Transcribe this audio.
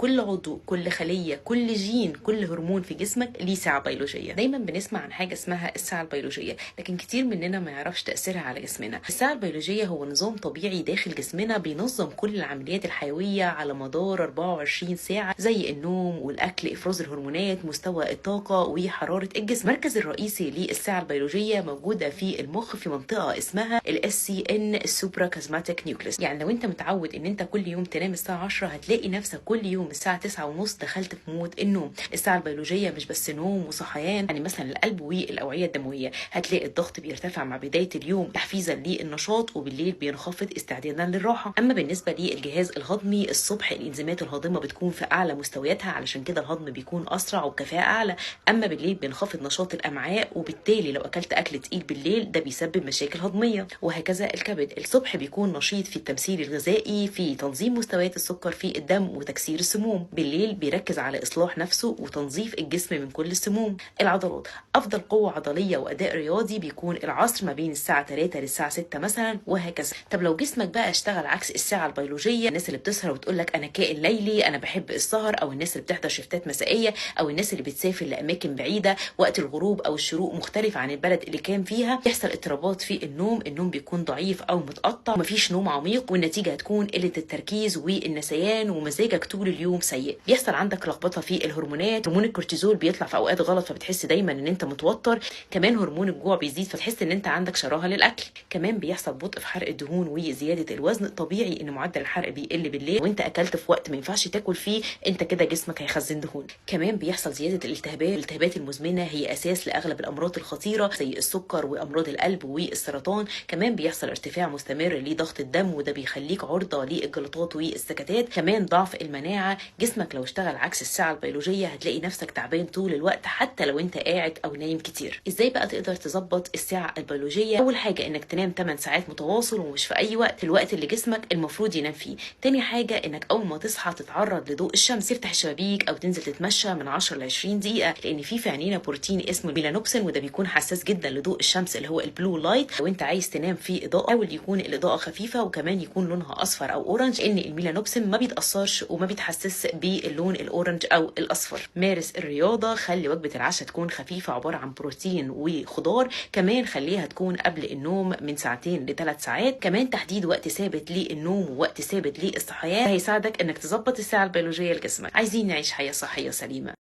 كل عضو، كل خلية، كل جين، كل هرمون في جسمك ليه ساعة بيولوجية. دايما بنسمع عن حاجة اسمها الساعة البيولوجية، لكن كتير مننا ما يعرفش تأثيرها على جسمنا. الساعة البيولوجية هو نظام طبيعي داخل جسمنا بينظم كل العمليات الحيوية على مدار 24 ساعة، زي النوم والأكل، إفراز الهرمونات، مستوى الطاقة وحرارة الجسم. المركز الرئيسي للساعة البيولوجية موجودة في المخ في منطقة اسمها SCN السوبرا كازماتيك نيوكليس. يعني لو انت متعود ان انت كل يوم تنام الساعة 10، هتلاقي نفسك كل يوم الساعة 9:30 دخلت في مود النوم. الساعة البيولوجية مش بس نوم وصحيان، يعني مثلا القلب والأوعية الدموية هتلاقي الضغط بيرتفع مع بداية اليوم تحفيزا للنشاط، وبالليل بينخفض استعدادا للراحة. أما بالنسبة للجهاز الهضمي، الصبح الإنزيمات الهاضمة بتكون في أعلى مستوياتها، علشان كده الهضم بيكون أسرع وبكفاءة أعلى. أما بالليل بينخفض نشاط الأمعاء، وبالتالي لو أكلت أكل تقيل بالليل ده بيسبب مشاكل هضمية. وهكذا الكبد الصبح بيكون نشيط في التمثيل الغذائي، في تنظيم مستويات السكر في الدم وتكسير السموم. بالليل بيركز على إصلاح نفسه وتنظيف الجسم من كل السموم. العضلات، أفضل قوة عضلية وأداء رياضي بيكون العصر ما بين الساعة 3 للساعة 6 مثلا، وهكذا. طب لو جسمك بقى اشتغل عكس الساعة البيولوجية، الناس اللي بتسهر وتقول لك أنا كائن ليلي، أنا بحب السهر، أو الناس اللي بتحضر شفتات مسائية، أو الناس اللي بتسافر لأماكن بعيدة وقت الغروب أو الشروق مختلف عن البلد اللي كان فيها، يحصل اضطرابات في النوم بيكون ضعيف أو متقطع، ومفيش نوم عميق، والنتيجة هتكون قلة التركيز والنسيان، ومزاجك طول اليوم سيء. بيحصل عندك لخبطة في الهرمونات، هرمون الكورتيزول بيطلع في أوقات غلط، فبتحس دايما إن أنت متوتر. كمان هرمون الجوع بيزيد، فتحس إن أنت عندك شراهة للأكل. كمان بيحصل بطء في حرق الدهون وزيادة الوزن. طبيعي إن معدل الحرق بيقل بالليل، وأنت أكلت في وقت ما ينفعش تاكل فيه، أنت كده جسمك هيخزن دهون. كمان بيحصل زيادة الالتهابات المزمنة، هي أساس لأغلب الأمراض الخطيرة زي السكر وأمراض القلب والسرطان. كمان بيحصل ارتفاع مستمر لضغط الدم، وده بيخليك عرضة للجلطات والسكتات. كمان ضعف المناعة، جسمك لو اشتغل عكس الساعة البيولوجية هتلاقي نفسك تعبان طول الوقت، حتى لو انت قاعد او نايم كتير. ازاي بقى تقدر تظبط الساعة البيولوجية؟ اول حاجة انك تنام 8 ساعات متواصل، ومش في اي وقت، الوقت اللي جسمك المفروض ينام فيه. تاني حاجة انك اول ما تصحى تتعرض لضوء الشمس، تفتح الشبابيك او تنزل تتمشى من 10 ل 20 دقيقة، لان في عينينا بروتين اسمه الميلانوكسين، وده بيكون حساس جدا لضوء الشمس اللي هو البلو لايت. لو انت عايز تنام في اضاءة، حاول يكون الاضاءة خفيفة، وكمان يكون لونها اصفر او اورنج، ان الميلانوكسين ما بيتأثرش وما بيتحسس باللون الاورنج او الاصفر. مارس الرياضة، خلي وجبة العشاء تكون خفيفة عبارة عن بروتين وخضار. كمان خليها تكون قبل النوم من 2 ل3 ساعات. كمان تحديد وقت ثابت للنوم ووقت ثابت للصحيان هيساعدك انك تظبط الساعة البيولوجية لجسمك. عايزين نعيش حياة صحية سليمة.